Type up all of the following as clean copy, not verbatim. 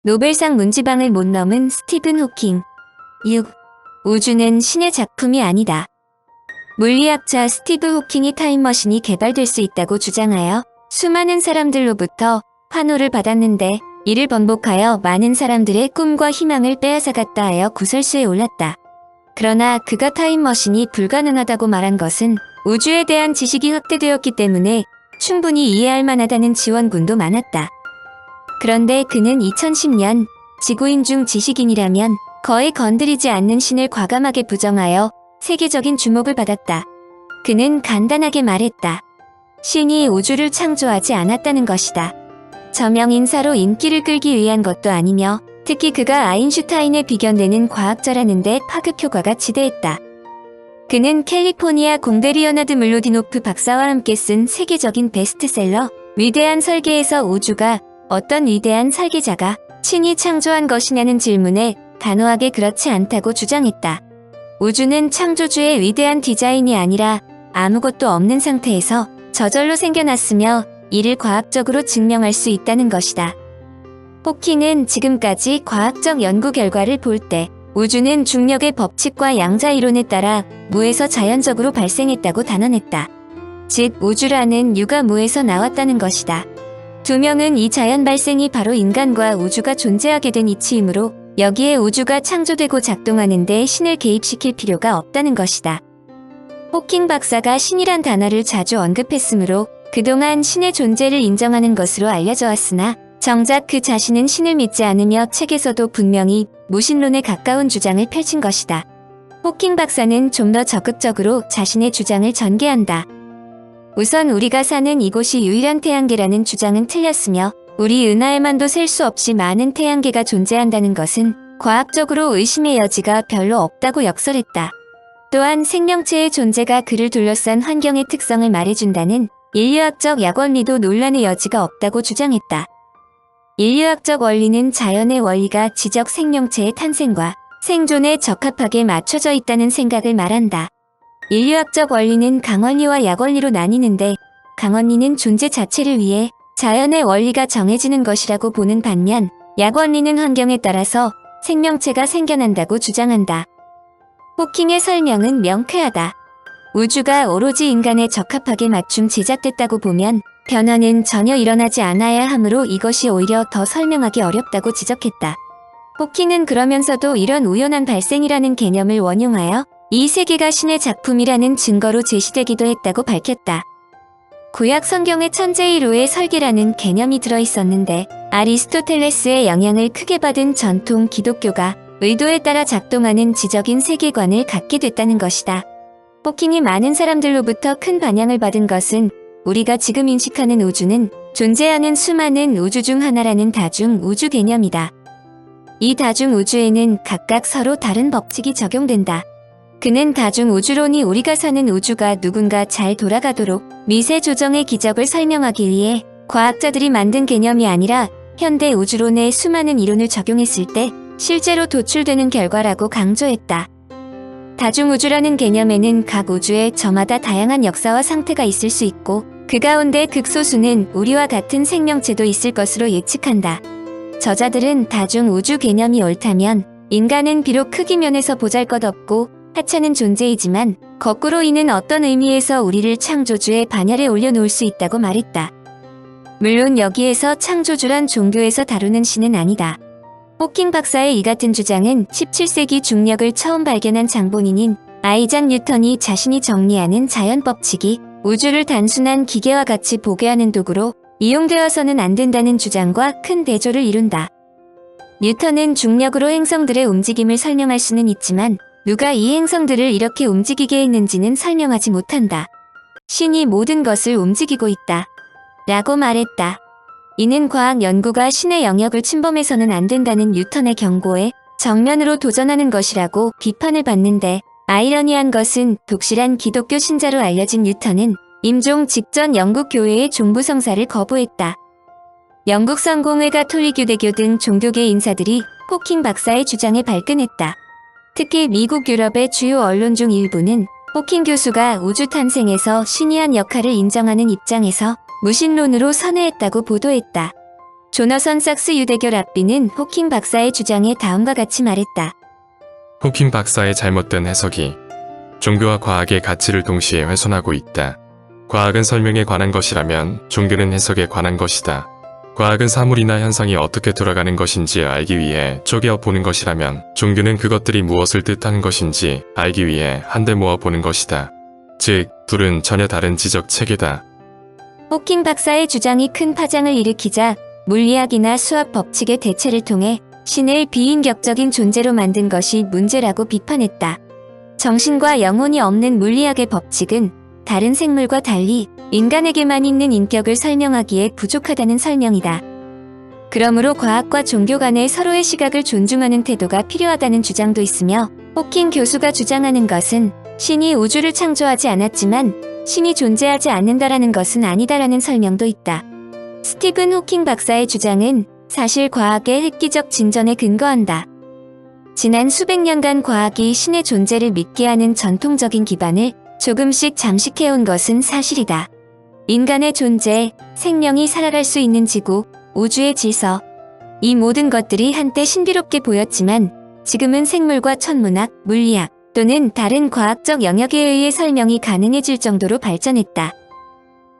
노벨상 문지방을 못 넘은 스티븐 호킹. 6. 우주는 신의 작품이 아니다. 물리학자 스티브 호킹이 타임머신이 개발될 수 있다고 주장하여 수많은 사람들로부터 환호를 받았는데 이를 번복하여 많은 사람들의 꿈과 희망을 빼앗아갔다 하여 구설수에 올랐다. 그러나 그가 타임머신이 불가능하다고 말한 것은 우주에 대한 지식이 확대되었기 때문에 충분히 이해할 만하다는 지원군도 많았다. 그런데 그는 2010년 지구인 중 지식인이라면 거의 건드리지 않는 신을 과감하게 부정하여 세계적인 주목을 받았다. 그는 간단하게 말했다. 신이 우주를 창조하지 않았다는 것이다. 저명 인사로 인기를 끌기 위한 것도 아니며 특히 그가 아인슈타인에 비견되는 과학자라는 데 파급 효과가 지대했다. 그는 캘리포니아 공대 리오나드 물로디노프 박사와 함께 쓴 세계적인 베스트셀러 위대한 설계에서 우주가 어떤 위대한 설계자가 신이 창조한 것이냐는 질문에 단호하게 그렇지 않다고 주장했다. 우주는 창조주의 위대한 디자인이 아니라 아무것도 없는 상태에서 저절로 생겨났으며 이를 과학적으로 증명할 수 있다는 것이다. 호킹은 지금까지 과학적 연구 결과를 볼 때 우주는 중력의 법칙과 양자 이론에 따라 무에서 자연적으로 발생했다고 단언했다. 즉 우주라는 유가 무에서 나왔다는 것이다. 두 명은 이 자연 발생이 바로 인간과 우주가 존재하게 된 이치이므로 여기에 우주가 창조되고 작동하는 데 신을 개입시킬 필요가 없다는 것이다. 호킹 박사가 신이란 단어를 자주 언급했으므로 그동안 신의 존재를 인정하는 것으로 알려져 왔으나 정작 그 자신은 신을 믿지 않으며 책에서도 분명히 무신론에 가까운 주장을 펼친 것이다. 호킹 박사는 좀 더 적극적으로 자신의 주장을 전개한다. 우선 우리가 사는 이곳이 유일한 태양계라는 주장은 틀렸으며 우리 은하에만도 셀 수 없이 많은 태양계가 존재한다는 것은 과학적으로 의심의 여지가 별로 없다고 역설했다. 또한 생명체의 존재가 그를 둘러싼 환경의 특성을 말해준다는 인류학적 약원리도 논란의 여지가 없다고 주장했다. 인류학적 원리는 자연의 원리가 지적 생명체의 탄생과 생존에 적합하게 맞춰져 있다는 생각을 말한다. 인류학적 원리는 강원리와 약원리로 나뉘는데 강원리는 존재 자체를 위해 자연의 원리가 정해지는 것이라고 보는 반면 약원리는 환경에 따라서 생명체가 생겨난다고 주장한다. 호킹의 설명은 명쾌하다. 우주가 오로지 인간에 적합하게 맞춤 제작됐다고 보면 변화는 전혀 일어나지 않아야 하므로 이것이 오히려 더 설명하기 어렵다고 지적했다. 호킹은 그러면서도 이런 우연한 발생이라는 개념을 원용하여 이 세계가 신의 작품이라는 증거로 제시되기도 했다고 밝혔다. 구약 성경의 천재이로의 설계라는 개념이 들어있었는데 아리스토텔레스의 영향을 크게 받은 전통 기독교가 의도에 따라 작동하는 지적인 세계관을 갖게 됐다는 것이다. 호킹이 많은 사람들로부터 큰 반향을 받은 것은 우리가 지금 인식하는 우주는 존재하는 수많은 우주 중 하나라는 다중 우주 개념이다. 이 다중 우주에는 각각 서로 다른 법칙이 적용된다. 그는 다중 우주론이 우리가 사는 우주가 누군가 잘 돌아가도록 미세 조정의 기적을 설명하기 위해 과학자들이 만든 개념이 아니라 현대 우주론의 수많은 이론을 적용했을 때 실제로 도출되는 결과라고 강조했다. 다중우주라는 개념에는 각 우주에 저마다 다양한 역사와 상태가 있을 수 있고 그 가운데 극소수는 우리와 같은 생명체도 있을 것으로 예측한다. 저자들은 다중우주 개념이 옳다면 인간은 비록 크기 면에서 보잘것없고 하찮은 존재이지만 거꾸로 이는 어떤 의미에서 우리를 창조주의 반열에 올려놓을 수 있다고 말했다. 물론 여기에서 창조주란 종교에서 다루는 신은 아니다. 호킹 박사의 이 같은 주장은 17세기 중력을 처음 발견한 장본인인 아이작 뉴턴이 자신이 정리하는 자연법칙이 우주를 단순한 기계와 같이 보게 하는 도구로 이용되어서는 안 된다는 주장과 큰 대조를 이룬다. 뉴턴은 중력으로 행성들의 움직임을 설명할 수는 있지만 누가 이 행성들을 이렇게 움직이게 했는지는 설명하지 못한다. 신이 모든 것을 움직이고 있다. 라고 말했다. 이는 과학 연구가 신의 영역을 침범해서는 안 된다는 뉴턴의 경고에 정면으로 도전하는 것이라고 비판을 받는데 아이러니한 것은 독실한 기독교 신자로 알려진 뉴턴은 임종 직전 영국 교회의 종부성사를 거부했다. 영국 성공회가 토리교대교 등 종교계 인사들이 호킹 박사의 주장에 발끈했다. 특히 미국 유럽의 주요 언론 중 일부는 호킹 교수가 우주 탄생에서 신이 한 역할을 인정하는 입장에서 무신론으로 선회했다고 보도했다. 조너선 삭스 유대교 랍비는 호킹 박사의 주장에 다음과 같이 말했다. 호킹 박사의 잘못된 해석이 종교와 과학의 가치를 동시에 훼손하고 있다. 과학은 설명에 관한 것이라면 종교는 해석에 관한 것이다. 과학은 사물이나 현상이 어떻게 돌아가는 것인지 알기 위해 쪼개어 보는 것이라면 종교는 그것들이 무엇을 뜻하는 것인지 알기 위해 한데 모아 보는 것이다. 즉, 둘은 전혀 다른 지적 체계다. 호킹 박사의 주장이 큰 파장을 일으키자 물리학이나 수학 법칙의 대체를 통해 신을 비인격적인 존재로 만든 것이 문제라고 비판했다. 정신과 영혼이 없는 물리학의 법칙은 다른 생물과 달리 인간에게만 있는 인격을 설명하기에 부족하다는 설명이다. 그러므로 과학과 종교 간의 서로의 시각을 존중하는 태도가 필요하다는 주장도 있으며 호킹 교수가 주장하는 것은 신이 우주를 창조하지 않았지만 신이 존재하지 않는다라는 것은 아니다라는 설명도 있다. 스티븐 호킹 박사의 주장은 사실 과학의 획기적 진전에 근거한다. 지난 수백 년간 과학이 신의 존재를 믿게 하는 전통적인 기반을 조금씩 잠식해온 것은 사실이다. 인간의 존재, 생명이 살아갈 수 있는 지구, 우주의 질서, 이 모든 것들이 한때 신비롭게 보였지만 지금은 생물과 천문학, 물리학 또는 다른 과학적 영역에 의해 설명이 가능해질 정도로 발전했다.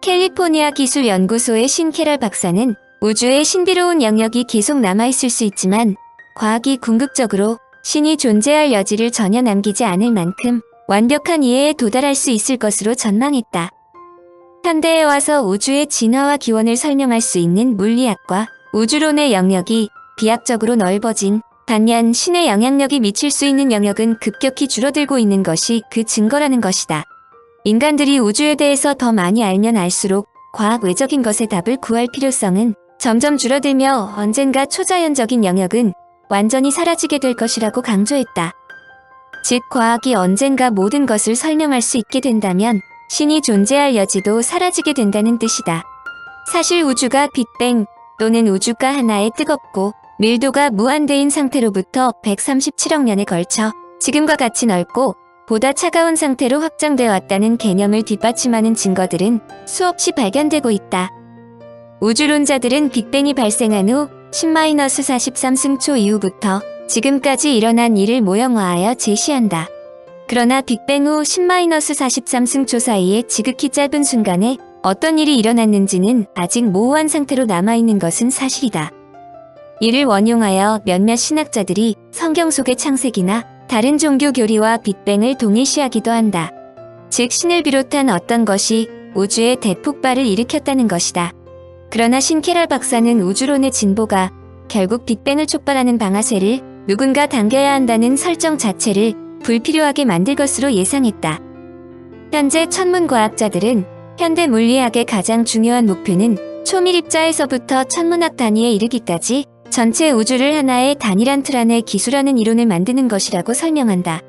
캘리포니아 기술연구소의 신 캐럴 박사는 우주의 신비로운 영역이 계속 남아있을 수 있지만 과학이 궁극적으로 신이 존재할 여지를 전혀 남기지 않을 만큼 완벽한 이해에 도달할 수 있을 것으로 전망했다. 현대에 와서 우주의 진화와 기원을 설명할 수 있는 물리학과 우주론의 영역이 비약적으로 넓어진 반면 신의 영향력이 미칠 수 있는 영역은 급격히 줄어들고 있는 것이 그 증거라는 것이다. 인간들이 우주에 대해서 더 많이 알면 알수록 과학 외적인 것의 답을 구할 필요성은 점점 줄어들며 언젠가 초자연적인 영역은 완전히 사라지게 될 것이라고 강조했다. 즉, 과학이 언젠가 모든 것을 설명할 수 있게 된다면 신이 존재할 여지도 사라지게 된다는 뜻이다. 사실 우주가 빅뱅 또는 우주가 하나의 뜨겁고 밀도가 무한대인 상태로부터 137억 년에 걸쳐 지금과 같이 넓고 보다 차가운 상태로 확장되어 왔다는 개념을 뒷받침하는 증거들은 수없이 발견되고 있다. 우주론자들은 빅뱅이 발생한 후 10-43승초 이후부터 지금까지 일어난 일을 모형화하여 제시한다. 그러나 빅뱅 후 10-43승초 사이의 지극히 짧은 순간에 어떤 일이 일어났는지는 아직 모호한 상태로 남아있는 것은 사실이다. 이를 원용하여 몇몇 신학자들이 성경 속의 창세기나 다른 종교 교리와 빅뱅을 동일시하기도 한다. 즉, 신을 비롯한 어떤 것이 우주의 대폭발을 일으켰다는 것이다. 그러나 신 캐럴 박사는 우주론의 진보가 결국 빅뱅을 촉발하는 방아쇠를 누군가 당겨야 한다는 설정 자체를 불필요하게 만들 것으로 예상했다. 현재 천문과학자들은 현대 물리학의 가장 중요한 목표는 초밀입자에서부터 천문학 단위에 이르기까지 전체 우주를 하나의 단일한 틀 안에 기술하는 이론을 만드는 것이라고 설명한다.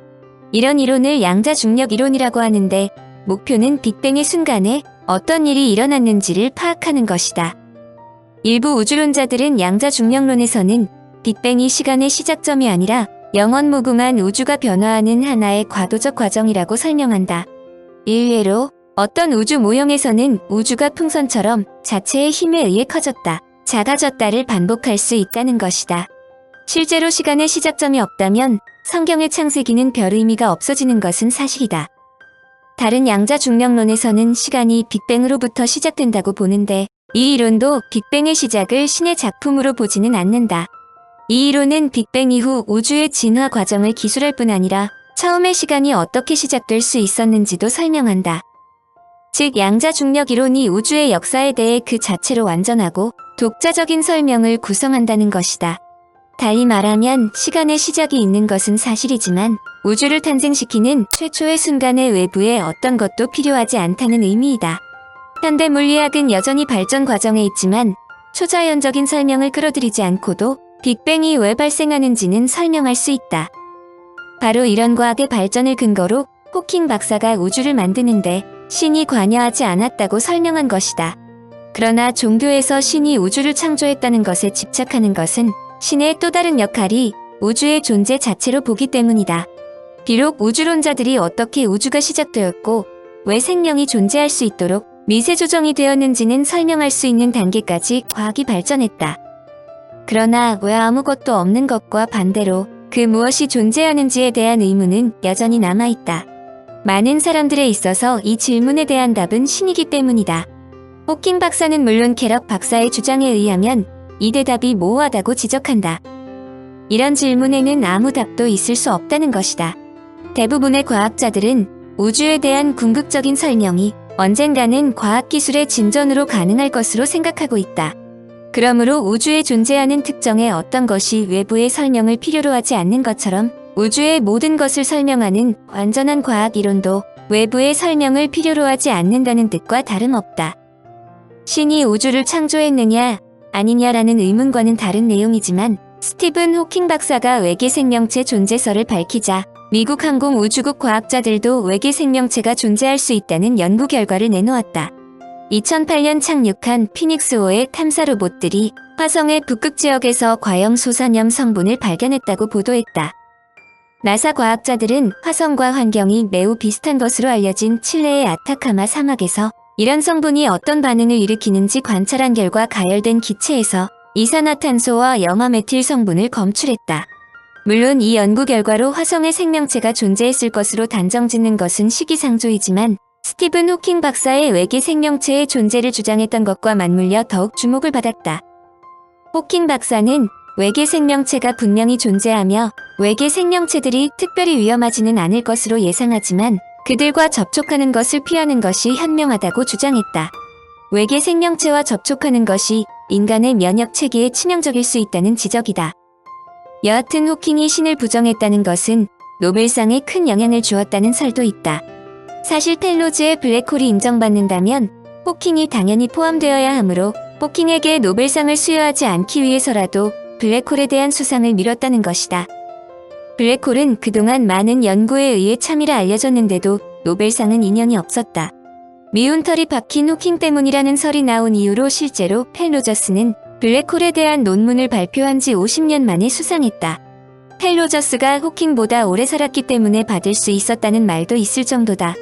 이런 이론을 양자중력 이론이라고 하는데 목표는 빅뱅의 순간에 어떤 일이 일어났는지를 파악하는 것이다. 일부 우주론자들은 양자중력론에서는 빅뱅이 시간의 시작점이 아니라 영원무궁한 우주가 변화하는 하나의 과도적 과정이라고 설명한다. 일례로 어떤 우주 모형에서는 우주가 풍선처럼 자체의 힘에 의해 커졌다, 작아졌다를 반복할 수 있다는 것이다. 실제로 시간의 시작점이 없다면 성경의 창세기는 별 의미가 없어지는 것은 사실이다. 다른 양자중력론에서는 시간이 빅뱅으로부터 시작된다고 보는데 이 이론도 빅뱅의 시작을 신의 작품으로 보지는 않는다. 이 이론은 빅뱅 이후 우주의 진화 과정을 기술할 뿐 아니라 처음의 시간이 어떻게 시작될 수 있었는지도 설명한다. 즉, 양자중력 이론이 우주의 역사에 대해 그 자체로 완전하고 독자적인 설명을 구성한다는 것이다. 달리 말하면 시간의 시작이 있는 것은 사실이지만 우주를 탄생시키는 최초의 순간의 외부에 어떤 것도 필요하지 않다는 의미이다. 현대 물리학은 여전히 발전 과정에 있지만 초자연적인 설명을 끌어들이지 않고도 빅뱅이 왜 발생하는지는 설명할 수 있다. 바로 이런 과학의 발전을 근거로 호킹 박사가 우주를 만드는데 신이 관여하지 않았다고 설명한 것이다. 그러나 종교에서 신이 우주를 창조했다는 것에 집착하는 것은 신의 또 다른 역할이 우주의 존재 자체로 보기 때문이다. 비록 우주론자들이 어떻게 우주가 시작되었고 왜 생명이 존재할 수 있도록 미세 조정이 되었는지는 설명할 수 있는 단계까지 과학이 발전했다. 그러나 왜 아무것도 없는 것과 반대로 그 무엇이 존재하는지에 대한 의문은 여전히 남아있다. 많은 사람들에 있어서 이 질문에 대한 답은 신이기 때문이다. 호킹 박사는 물론 게럭 박사의 주장에 의하면 이 대답이 모호하다고 지적한다. 이런 질문에는 아무 답도 있을 수 없다는 것이다. 대부분의 과학자들은 우주에 대한 궁극적인 설명이 언젠가는 과학기술의 진전으로 가능할 것으로 생각하고 있다. 그러므로 우주에 존재하는 특정의 어떤 것이 외부의 설명을 필요로 하지 않는 것처럼 우주의 모든 것을 설명하는 완전한 과학 이론도 외부의 설명을 필요로 하지 않는다는 뜻과 다름없다. 신이 우주를 창조했느냐 아니냐라는 의문과는 다른 내용이지만 스티븐 호킹 박사가 외계 생명체 존재설을 밝히자 미국 항공우주국 과학자들도 외계 생명체가 존재할 수 있다는 연구 결과를 내놓았다. 2008년 착륙한 피닉스5의 탐사 로봇들이 화성의 북극 지역에서 과염소산염 성분을 발견했다고 보도했다. 나사 과학자들은 화성과 환경이 매우 비슷한 것으로 알려진 칠레의 아타카마 사막에서 이런 성분이 어떤 반응을 일으키는지 관찰한 결과 가열된 기체에서 이산화탄소와 염화메틸 성분을 검출했다. 물론 이 연구 결과로 화성에 생명체가 존재했을 것으로 단정짓는 것은 시기상조이지만 스티븐 호킹 박사의 외계 생명체의 존재를 주장했던 것과 맞물려 더욱 주목을 받았다. 호킹 박사는 외계 생명체가 분명히 존재하며 외계 생명체들이 특별히 위험하지는 않을 것으로 예상하지만 그들과 접촉하는 것을 피하는 것이 현명하다고 주장했다. 외계 생명체와 접촉하는 것이 인간의 면역 체계에 치명적일 수 있다는 지적이다. 여하튼 호킹이 신을 부정했다는 것은 노벨상에 큰 영향을 주었다는 설도 있다. 사실 펠로즈의 블랙홀이 인정받는다면 호킹이 당연히 포함되어야 하므로 호킹에게 노벨상을 수여하지 않기 위해서라도 블랙홀에 대한 수상을 미뤘다는 것이다. 블랙홀은 그동안 많은 연구에 의해 참이라 알려졌는데도 노벨상은 인연이 없었다. 미운 털이 박힌 호킹 때문이라는 설이 나온 이후로 실제로 펠로저스는 블랙홀에 대한 논문을 발표한 지 50년 만에 수상했다. 펠로저스가 호킹보다 오래 살았기 때문에 받을 수 있었다는 말도 있을 정도다.